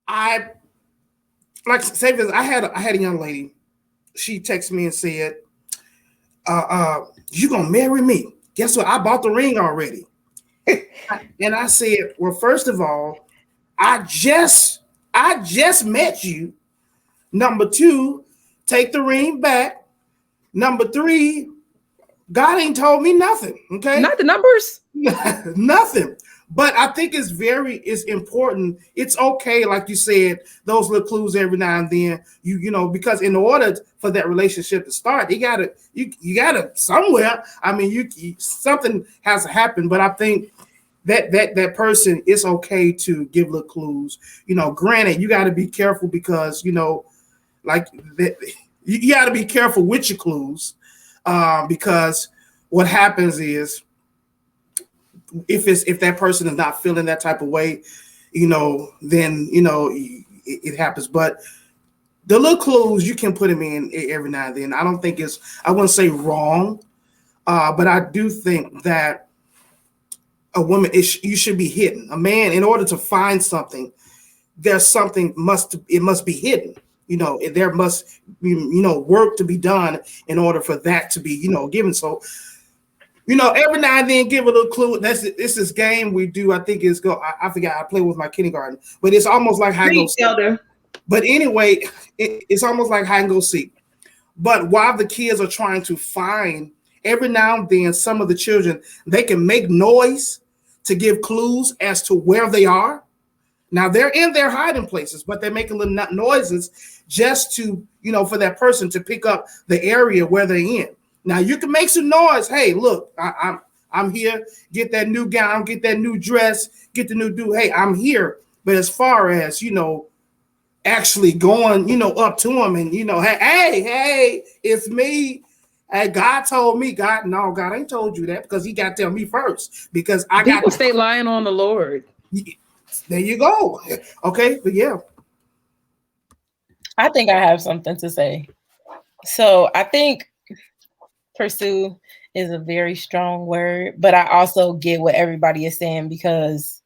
I like say this. I had a young lady. She texted me and said, "You gonna marry me?" Guess what? I bought the ring already. And I said, "Well, first of all, I just I just met you. Number two, take the ring back. Number three, God ain't told me nothing. Okay, Not the numbers. nothing. But I think it's important. It's okay, like you said, those little clues every now and then. Because in order for that relationship to start, you gotta somewhere. I mean, something has to happen. But I think that person, it's okay to give little clues. Granted, you got to be careful because like that, you got to be careful with your clues, because what happens is if that person is not feeling that type of way, then it happens. But the little clues you can put them in every now and then. I wouldn't say wrong, but I do think that a woman, you should be hidden. A man, in order to find something, there's something it must be hidden. There must be work to be done in order for that to be given. So every now and then give a little clue. This game we do. I think it's go. I forgot. I play with my kindergarten, but it's almost like hide and go seek. But anyway, it's almost like hide and go seek. But while the kids are trying to find, every now and then, some of the children, they can make noise to give clues as to where they are. Now they're in their hiding places, but they're making little noises just to for that person to pick up the area where they're in. Now you can make some noise. Hey, look, I'm here. Get that new gown, get that new dress, get the new do. Hey, I'm here. But as far as actually going up to him and hey, it's me. Hey, God told me. God ain't told you that, because He got to tell me first, because People stay lying on the Lord. There you go. Okay, but yeah. I think I have something to say. So I think pursue is a very strong word, but I also get what everybody is saying, because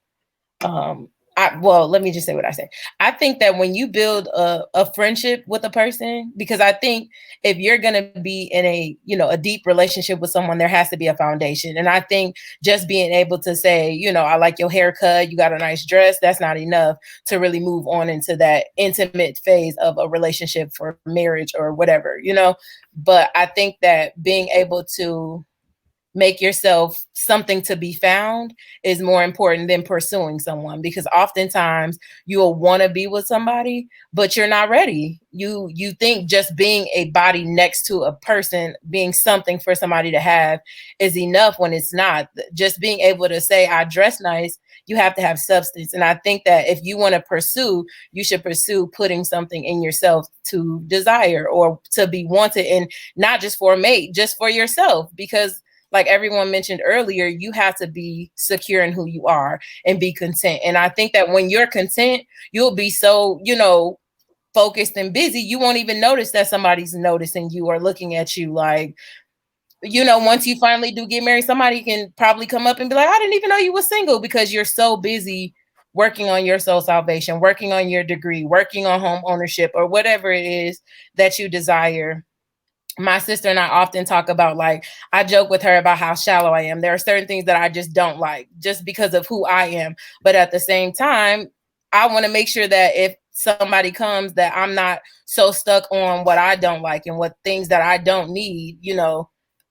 let me just say what I say. I think that when you build a friendship with a person, because I think if you're going to be in a deep relationship with someone, there has to be a foundation. And I think just being able to say, I like your haircut, you got a nice dress, that's not enough to really move on into that intimate phase of a relationship for marriage or whatever, But I think that being able to make yourself something to be found is more important than pursuing someone, because oftentimes you'll want to be with somebody, but you're not ready. You think just being a body next to a person, being something for somebody to have, is enough, when it's not. Just being able to say, I dress nice, you have to have substance. And I think that if you want to pursue, you should pursue putting something in yourself to desire or to be wanted, and not just for a mate, just for yourself, because like everyone mentioned earlier, you have to be secure in who you are and be content. And I think that when you're content, you'll be so, focused and busy, you won't even notice that somebody's noticing you or looking at you. Like, once you finally do get married, somebody can probably come up and be like, I didn't even know you were single, because you're so busy working on your soul salvation, working on your degree, working on home ownership, or whatever it is that you desire. My sister and I often talk about, like, I joke with her about how shallow I am. There are certain things that I just don't like just because of who I am. But at the same time, I want to make sure that if somebody comes, that I'm not so stuck on what I don't like and what things that I don't need,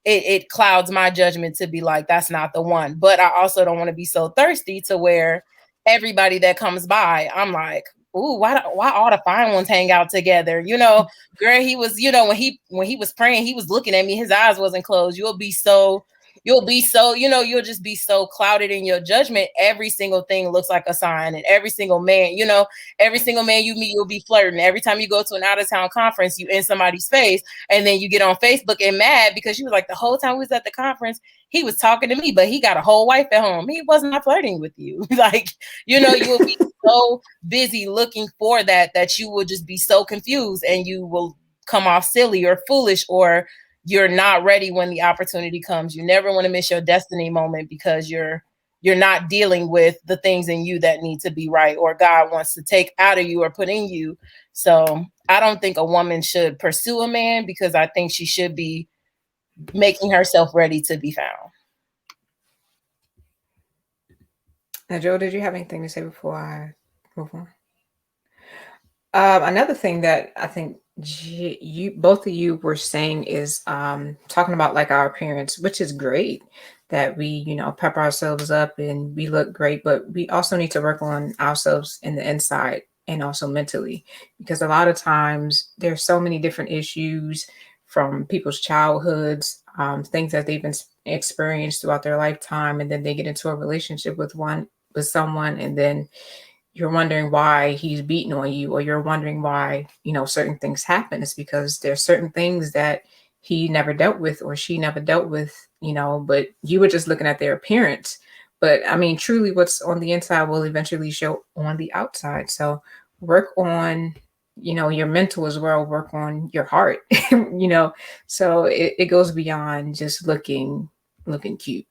it clouds my judgment to be like, that's not the one. But I also don't want to be so thirsty to where everybody that comes by, I'm like, ooh, why all the fine ones hang out together? Girl, he was, when he was praying, he was looking at me, his eyes wasn't closed. You'll just be so clouded in your judgment. Every single thing looks like a sign, and every single man you meet, you'll be flirting. Every time you go to an out of town conference, you in somebody's face, and then you get on Facebook and mad because you was like, the whole time we was at the conference, he was talking to me, but he got a whole wife at home. He was not flirting with you. Like, you will be so busy looking for that you will just be so confused, and you will come off silly or foolish, or you're not ready when the opportunity comes. You never want to miss your destiny moment because you're you're not dealing with the things in you that need to be right, or God wants to take out of you or put in you. So I don't think a woman should pursue a man, because I think she should be making herself ready to be found. Now, Joe, did you have anything to say before I move on? Another thing that I think you both of you were saying is talking about like our appearance, which is great that we, you know, pep ourselves up and we look great, but we also need to work on ourselves in the inside and also mentally, because a lot of times there's so many different issues from people's childhoods, things that they've been experienced throughout their lifetime, and then they get into a relationship with someone, and then you're wondering why he's beating on you, or you're wondering why, you know, certain things happen. It's because there's certain things that he never dealt with or she never dealt with, you know, but you were just looking at their appearance. But I mean, truly what's on the inside will eventually show on the outside. So work on, you know, your mental as well, work on your heart, you know, so it goes beyond just looking cute.